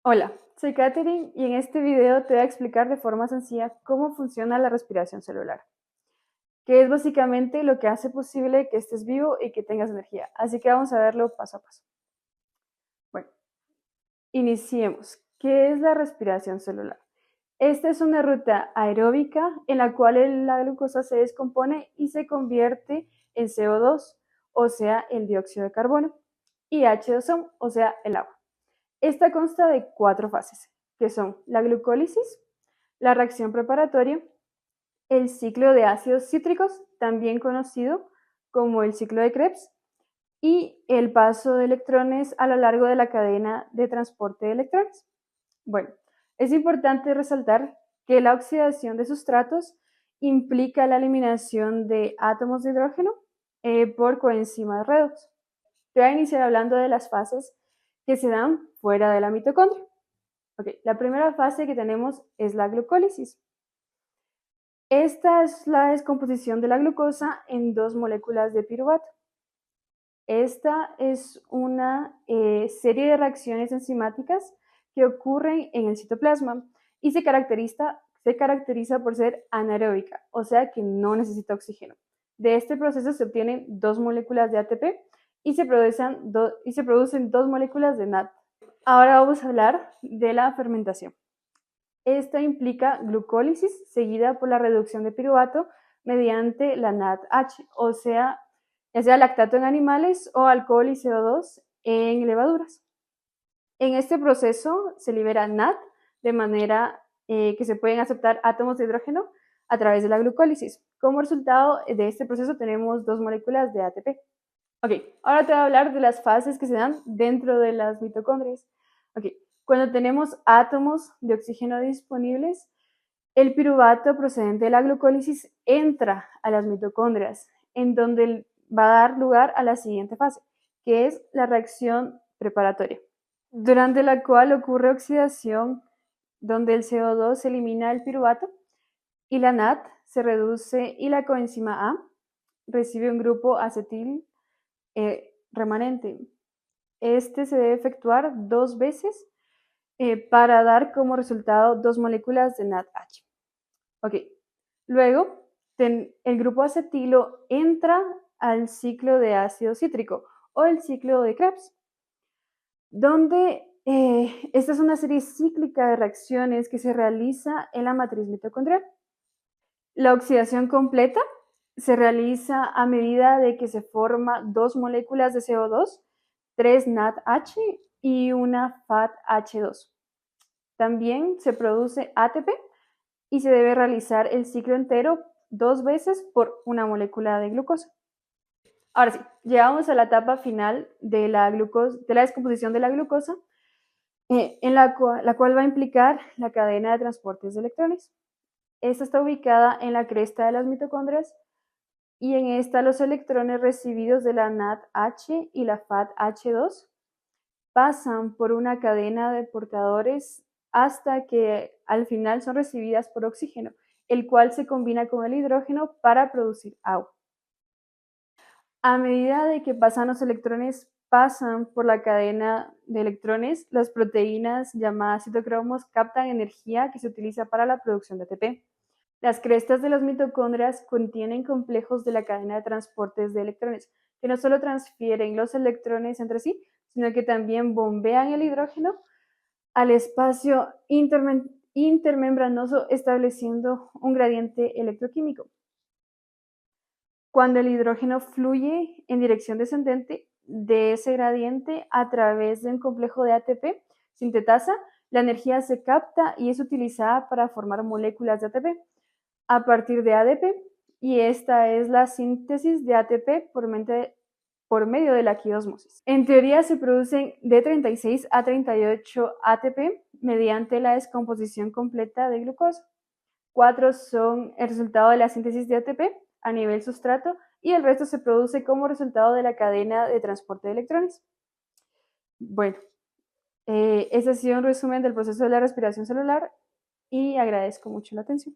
Hola, soy Katherine y en este video te voy a explicar de forma sencilla cómo funciona la respiración celular, que es básicamente lo que hace posible que estés vivo y que tengas energía. Así que vamos a verlo paso a paso. Bueno, iniciemos. ¿Qué es la respiración celular? Esta es una ruta aeróbica en la cual la glucosa se descompone y se convierte en CO2, o sea, el dióxido de carbono, y H2O, o sea, el agua. Esta consta de 4 fases, que son la glucólisis, la reacción preparatoria, el ciclo de ácidos cítricos, también conocido como el ciclo de Krebs, y el paso de electrones a lo largo de la cadena de transporte de electrones. Bueno, es importante resaltar que la oxidación de sustratos implica la eliminación de átomos de hidrógeno por coenzima redox. Te voy a iniciar hablando de las fases que se dan fuera de la mitocondria. Okay, la primera fase que tenemos es la glucólisis. Esta es la descomposición de la glucosa en dos moléculas de piruvato. Esta es una serie de reacciones enzimáticas que ocurren en el citoplasma y se caracteriza por ser anaeróbica, o sea que no necesita oxígeno. De este proceso se obtienen dos moléculas de ATP y se producen dos moléculas de NAD. Ahora vamos a hablar de la fermentación. Esta implica glucólisis seguida por la reducción de piruvato mediante la NADH, o sea, ya sea lactato en animales o alcohol y CO2 en levaduras. En este proceso se libera NAD de manera que se pueden aceptar átomos de hidrógeno a través de la glucólisis. Como resultado de este proceso tenemos dos moléculas de ATP. Ok, ahora te voy a hablar de las fases que se dan dentro de las mitocondrias. Ok, cuando tenemos átomos de oxígeno disponibles, el piruvato procedente de la glucólisis entra a las mitocondrias, en donde va a dar lugar a la siguiente fase, que es la reacción preparatoria, durante la cual ocurre oxidación, donde el CO2 elimina el piruvato y la NAD se reduce y la coenzima A recibe un grupo acetil remanente. Este se debe efectuar 2 veces para dar como resultado dos moléculas de NADH. Ok, luego el grupo acetilo entra al ciclo de ácido cítrico o el ciclo de Krebs, donde esta es una serie cíclica de reacciones que se realiza en la matriz mitocondrial. La oxidación completa se realiza a medida de que se forman dos moléculas de CO2, 3 NADH y una FADH2. También se produce ATP y se debe realizar el ciclo entero 2 veces por una molécula de glucosa. Ahora sí, llegamos a la etapa final de la descomposición de la glucosa, en la cual va a implicar la cadena de transportes de electrones. Esta está ubicada en la cresta de las mitocondrias y en esta los electrones recibidos de la NADH y la FADH2 pasan por una cadena de portadores hasta que al final son recibidas por oxígeno, el cual se combina con el hidrógeno para producir agua. A medida de que pasan los electrones, pasan por la cadena de electrones, las proteínas llamadas citocromos captan energía que se utiliza para la producción de ATP. Las crestas de las mitocondrias contienen complejos de la cadena de transportes de electrones, que no solo transfieren los electrones entre sí, sino que también bombean el hidrógeno al espacio intermembranoso, estableciendo un gradiente electroquímico. Cuando el hidrógeno fluye en dirección descendente de ese gradiente a través de un complejo de ATP sintetasa, la energía se capta y es utilizada para formar moléculas de ATP a partir de ADP, y esta es la síntesis de ATP por medio de la quiosmosis. En teoría se producen de 36 a 38 ATP mediante la descomposición completa de glucosa. 4 son el resultado de la síntesis de ATP a nivel sustrato y el resto se produce como resultado de la cadena de transporte de electrones. Bueno, ese ha sido un resumen del proceso de la respiración celular y agradezco mucho la atención.